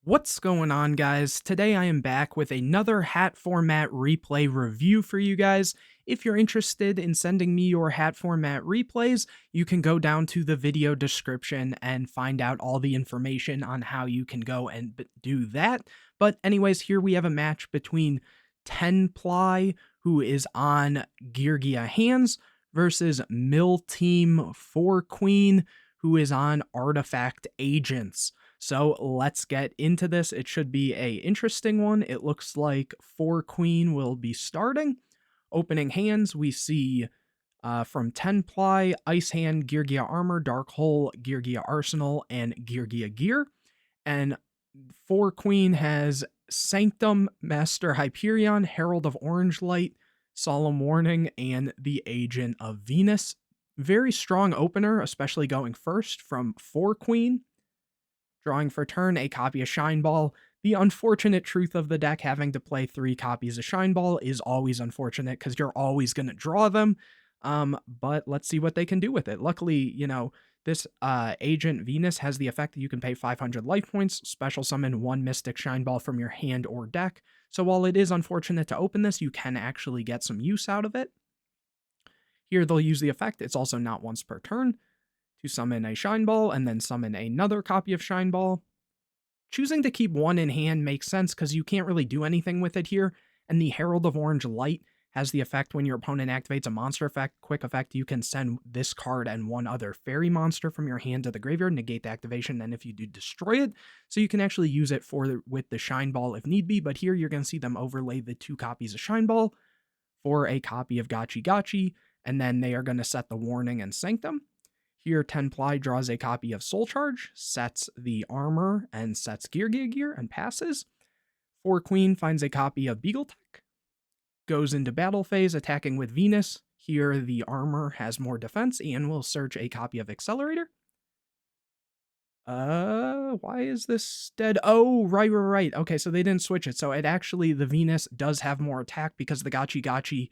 What's going on, guys? Today I am back with another hat format replay review for you guys. If you're interested in sending me your hat format replays, you can go down to the video description and find out all the information on how you can go and do that. But anyways, here we have a match between 10 Ply, who is on Geargia hands, versus Mill Team 4 Queen, who is on Artifact Agents. So let's get into this. It should be a interesting one. It looks like 4 Queen will be starting. Opening hands, we see from 10 Ply, Ice Hand, Geargia Armor, Dark Hole, Geargia Arsenal, and Geargia Gear. And 4 Queen has Sanctum, Master Hyperion, Herald of Orange Light, Solemn Warning, and the Agent of Venus. Very strong opener, especially going first from 4 Queen. Drawing for turn, a copy of Shine Ball. The unfortunate truth of the deck having to play 3 copies of Shine Ball is always unfortunate because you're always going to draw them. But let's see what they can do with it. Luckily, this Agent Venus has the effect that you can pay 500 life points, special summon 1 Mystic Shine Ball from your hand or deck. So while it is unfortunate to open this, you can actually get some use out of it. Here they'll use the effect. It's also not once per turn to summon a Shine Ball and then summon another copy of Shine Ball. Choosing to keep 1 in hand makes sense because you can't really do anything with it here, and the Herald of Orange Light has the effect when your opponent activates a monster effect, quick effect, you can send this card and 1 other fairy monster from your hand to the graveyard, negate the activation, and if you do, destroy it. So you can actually use it with the Shine Ball if need be, but here you're going to see them overlay the 2 copies of Shine Ball for a copy of Gachi Gachi, and then they are going to set the Warning and Sanctum. Here, 10 Ply draws a copy of Soul Charge, sets the armor, and sets Geargia Gear, and passes. 4 Queen finds a copy of Beagletech, goes into battle phase, attacking with Venus. Here, the armor has more defense, and will search a copy of Accelerator. Why is this dead? Oh, right. Okay, so they didn't switch it. So it actually, the Venus does have more attack because the Gachi Gachi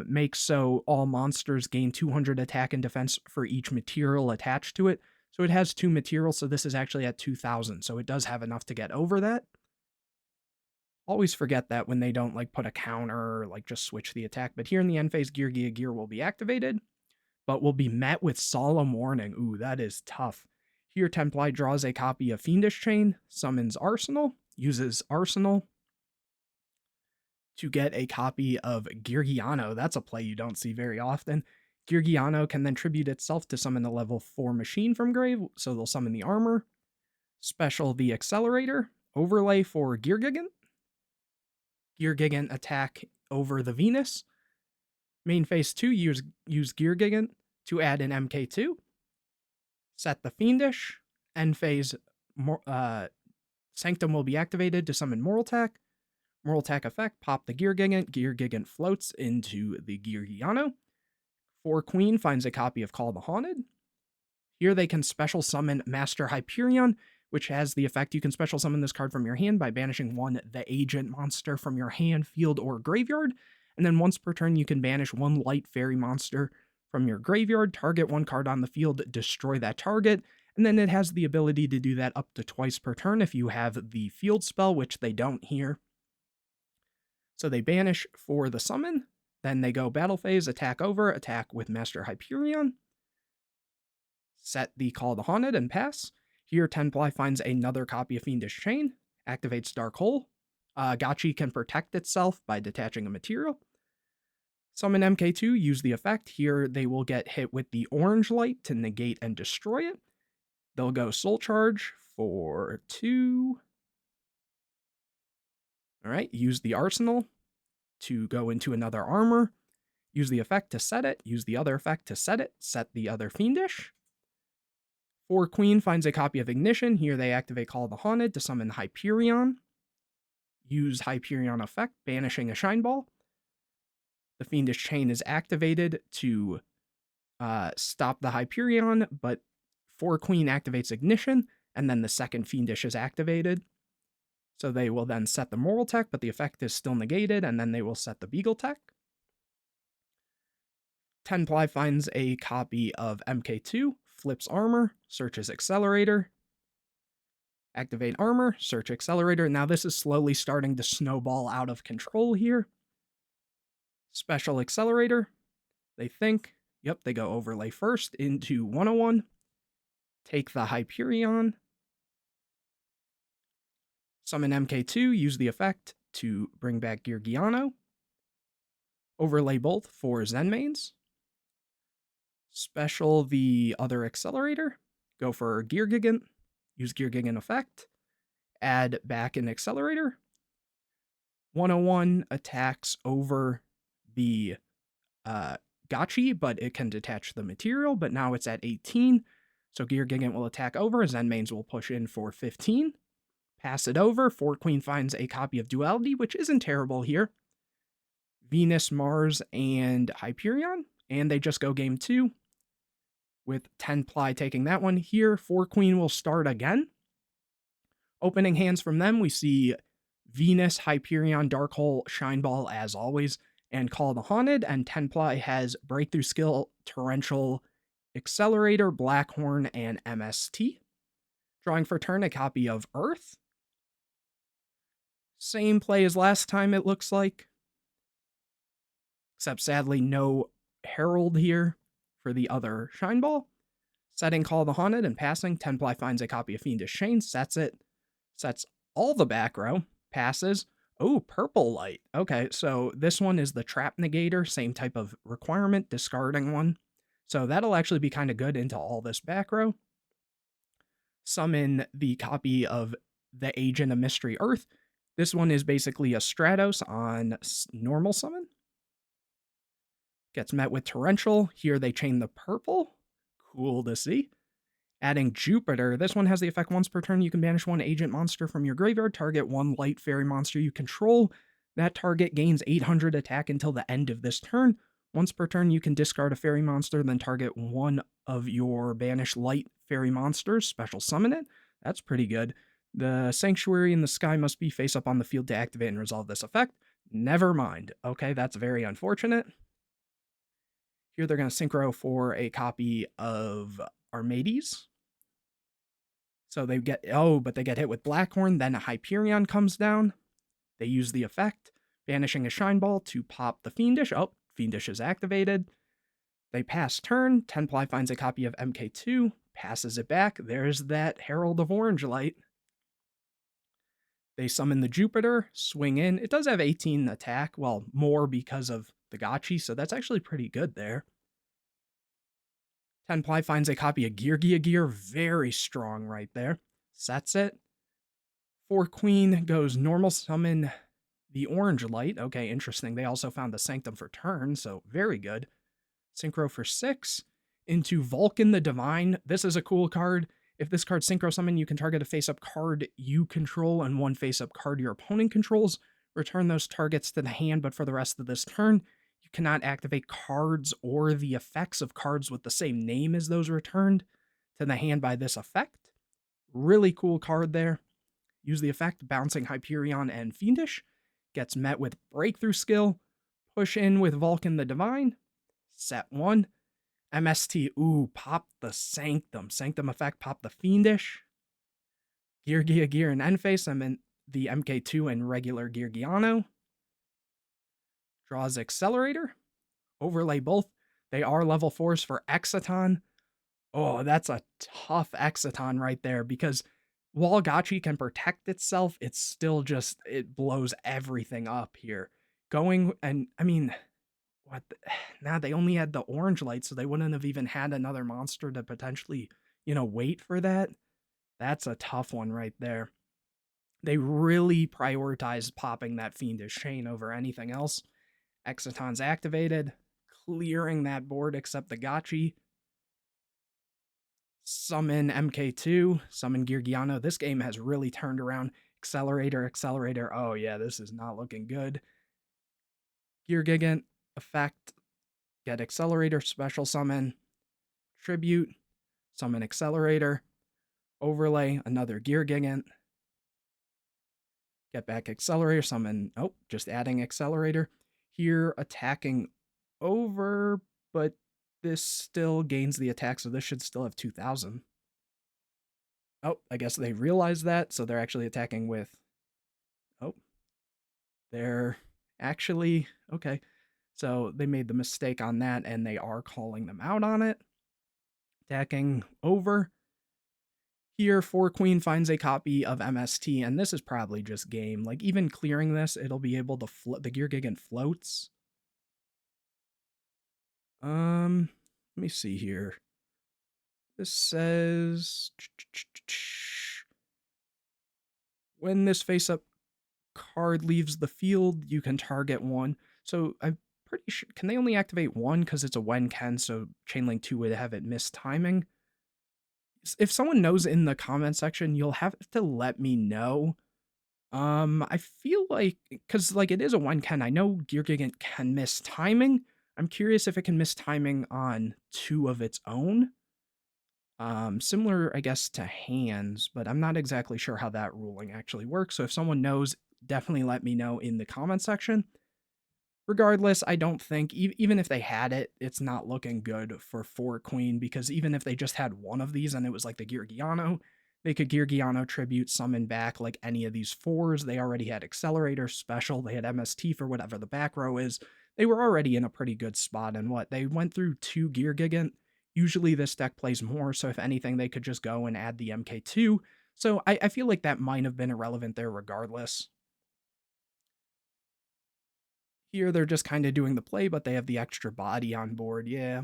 makes so all monsters gain 200 attack and defense for each material attached to it. So it has 2 materials, so this is actually at 2,000. So it does have enough to get over that. Always forget that when they don't put a counter or just switch the attack. But here in the end phase, Geargia Gear will be activated, but will be met with Solemn Warning. Ooh, that is tough. Here, 10 Ply draws a copy of Fiendish Chain, summons Arsenal, uses Arsenal to get a copy of Geargiano. That's a play you don't see very often. Geargiano can then tribute itself to summon a level 4 machine from grave, so they'll summon the armor. Special the Accelerator, overlay for Geargigant. Geargigant attack over the Venus. Main phase 2, use Geargigant to add an MK2. Set the Fiendish. End phase, Sanctum will be activated to summon Moral Attack. Moral Attack effect, pop the Geargigant. Geargigant floats into the Geargiano. 4 Queen finds a copy of Call the Haunted. Here they can special summon Master Hyperion, which has the effect you can special summon this card from your hand by banishing 1 the Agent monster from your hand, field, or graveyard. And then once per turn, you can banish 1 light fairy monster from your graveyard, target 1 card on the field, destroy that target. And then it has the ability to do that up to twice per turn if you have the field spell, which they don't here. So they banish for the summon, then they go battle phase, attack over, attack with Master Hyperion, set the Call the Haunted, and pass. Here, 10 Ply finds another copy of Fiendish Chain, activates Dark Hole. Gachi can protect itself by detaching a material. Summon MK2, use the effect. Here, they will get hit with the Orange Light to negate and destroy it. They'll go Soul Charge for 2. All right, use the Arsenal to go into another armor. Use the effect to set it. Use the other effect to set it. Set the other Fiendish. 4 Queen finds a copy of Ignition. Here they activate Call the Haunted to summon Hyperion. Use Hyperion effect, banishing a Shine Ball. The Fiendish Chain is activated to stop the Hyperion, but 4 Queen activates Ignition, and then the second Fiendish is activated. So they will then set the Moral Tech, but the effect is still negated, and then they will set the Beagle Tech. 10 Ply finds a copy of MK2, flips armor, searches Accelerator. Activate armor, search accelerator. Now this is slowly starting to snowball out of control here. Special accelerator. They think, yep, they go overlay first into 101. Take the Hyperion. Summon MK2, use the effect to bring back Geargia. Overlay both for Zen mains. Special the other accelerator. Go for Geargigant. Use Geargigant effect. Add back an accelerator. 101 attacks over the Gotchi, but it can detach the material, but now it's at 18. So Geargigant will attack over. Zen mains will push in for 15. Pass it over. 4 Queen finds a copy of Duality, which isn't terrible here. Venus, Mars, and Hyperion. And they just go game 2 with 10 Ply taking that one. Here, 4 Queen will start again. Opening hands from them, we see Venus, Hyperion, Dark Hole, Shine Ball as always, and Call the Haunted. And 10 Ply has Breakthrough Skill, Torrential, Accelerator, Blackhorn, and MST. Drawing for turn a copy of Earth. Same play as last time, it looks like. Except sadly, no Herald here for the other Shine Ball. Setting Call the Haunted and passing. 10 Ply finds a copy of Fiendish Chain, sets it. Sets all the back row. Passes. Oh, Purple Light. Okay, so this one is the Trap Negator. Same type of requirement, discarding one. So that'll actually be kind of good into all this back row. Summon the copy of the Agent of Mystery Earth. This one is basically a Stratos on normal summon. Gets met with Torrential. Here they chain the purple. Cool to see. Adding Jupiter. This one has the effect once per turn. You can banish 1 agent monster from your graveyard. Target 1 light fairy monster you control. That target gains 800 attack until the end of this turn. Once per turn, you can discard a fairy monster, then target 1 of your banished light fairy monsters. Special summon it. That's pretty good. The Sanctuary in the Sky must be face up on the field to activate and resolve this effect. Never mind. Okay, that's very unfortunate. Here they're going to synchro for a copy of Armades. So they get, but they get hit with Blackhorn, then a Hyperion comes down. They use the effect, banishing a Shine Ball to pop the Fiendish. Oh, Fiendish is activated. They pass turn. 10 Ply finds a copy of MK2, passes it back. There's that Herald of Orange Light. They summon the Jupiter, swing in. It does have 18 attack, well, more because of the Gotchi, so that's actually pretty good there. 10 Ply finds a copy of Geargia Gear, very strong right there. Sets it. 4 Queen goes normal summon the Orange Light. Okay, interesting. They also found the Sanctum for turn, so very good. Synchro for 6 into Vulcan the Divine. This is a cool card. If this card synchro summon, you can target a face-up card you control and 1 face-up card your opponent controls. Return those targets to the hand, but for the rest of this turn, you cannot activate cards or the effects of cards with the same name as those returned to the hand by this effect. Really cool card there. Use the effect, bouncing Hyperion and Fiendish. Gets met with Breakthrough Skill. Push in with Vulcan the Divine. Set 1. MST, ooh, pop the Sanctum. Sanctum effect, pop the Fiendish. Geargia Gear and Endphase, I'm in the MK2 and regular Geargiano. Draws Accelerator. Overlay both. They are level 4s for Exciton. Oh, that's a tough Exciton right there, because while Gotchi can protect itself, it's still just, it blows everything up here. Going, and I mean, what? Nah, they only had the Orange Light, so they wouldn't have even had another monster to potentially, wait for that. That's a tough one right there. They really prioritized popping that Fiendish Chain over anything else. Exciton's activated, clearing that board except the Gotchi. Summon MK2, summon Geargiano. This game has really turned around. Accelerator. Oh yeah, this is not looking good. Geargigant, effect, get Accelerator, special summon, tribute, summon Accelerator, overlay, another Geargigant, get back Accelerator, summon, just adding Accelerator. Here, attacking over, but this still gains the attack, so this should still have 2,000. Oh, I guess they realized that, so they're actually attacking with... Oh, they're actually... Okay, so they made the mistake on that, and they are calling them out on it. Attacking over. Here, 4 Queen finds a copy of MST, and this is probably just game. Like, even clearing this, it'll be able to float. The Gear Gigant floats. Let me see here. This says... When this face-up card leaves the field, you can target one. So I'm pretty sure... Can they only activate one? Because it's a when can, so Chainlink 2 would have it missed timing. If someone knows in the comment section, you'll have to let me know. I feel like, because like it is a when can, I know Gear Gigant can miss timing. I'm curious if it can miss timing on 2 of its own. Similar, I guess, to hands, but I'm not exactly sure how that ruling actually works. So if someone knows, definitely let me know in the comment section. Regardless, I don't think, even if they had it, it's not looking good for 4 Queen, because even if they just had one of these and it was like the Geargiano, they could Geargiano tribute, summon back like any of these 4s. They already had Accelerator, Special, they had MST for whatever the back row is. They were already in a pretty good spot, and what? They went through 2 Gear Gigant. Usually this deck plays more, so if anything, they could just go and add the MK2. So I feel like that might have been irrelevant there regardless. Here, they're just kind of doing the play, but they have the extra body on board, yeah.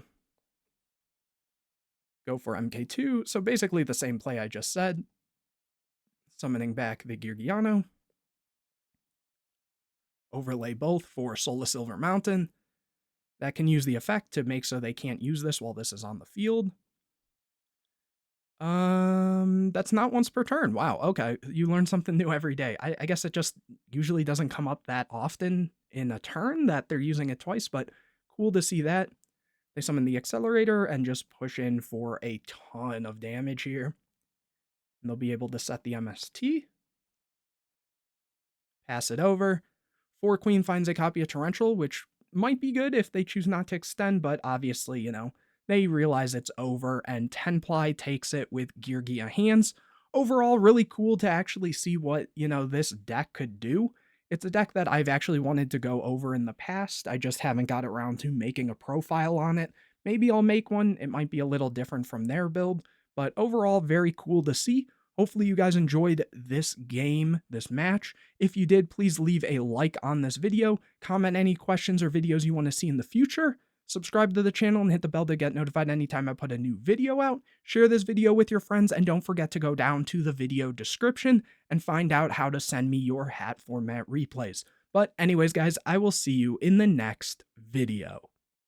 Go for MK2, so basically the same play I just said. Summoning back the Geargiano. Overlay both for Soul of Silver Mountain. That can use the effect to make so they can't use this while this is on the field. That's not once per turn. Wow, okay. You learn something new every day. I guess it just usually doesn't come up that often in a turn that they're using it twice, but cool to see that. They summon the Accelerator and just push in for a ton of damage here. And they'll be able to set the MST. Pass it over. 4 Queen finds a copy of Torrential, which might be good if they choose not to extend, but obviously, you know, they realize it's over, and Tenply takes it with Geargia hands. Overall, really cool to actually see what, you know, this deck could do. It's a deck that I've actually wanted to go over in the past. I just haven't got around to making a profile on it. Maybe I'll make one. It might be a little different from their build, but overall, very cool to see. Hopefully you guys enjoyed this game, this match. If you did, please leave a like on this video, comment any questions or videos you want to see in the future, subscribe to the channel and hit the bell to get notified anytime I put a new video out, share this video with your friends, and don't forget to go down to the video description and find out how to send me your hat format replays. But anyways, guys, I will see you in the next video.